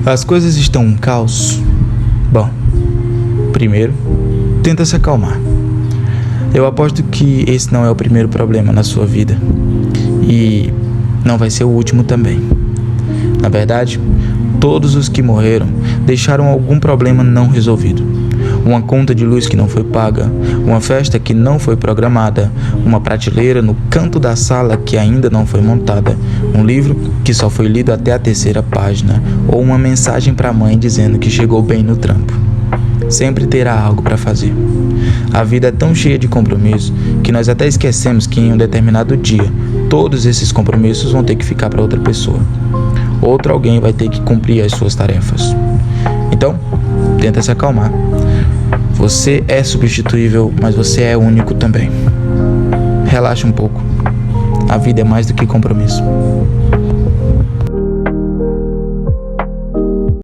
As coisas estão um caos? Bom, primeiro, tenta se acalmar. Eu aposto que esse não é o primeiro problema na sua vida. E não vai ser o último também. Na verdade, todos os que morreram deixaram algum problema não resolvido. Uma conta de luz que não foi paga, uma festa que não foi programada, uma prateleira no canto da sala que ainda não foi montada, um livro que só foi lido até a 3ª página, ou uma mensagem para a mãe dizendo que chegou bem no trampo. Sempre terá algo para fazer. A vida é tão cheia de compromissos que nós até esquecemos que em um determinado dia, todos esses compromissos vão ter que ficar para outra pessoa. Outro alguém vai ter que cumprir as suas tarefas. Então, tenta se acalmar. Você é substituível, mas você é único também. Relaxa um pouco. A vida é mais do que compromisso.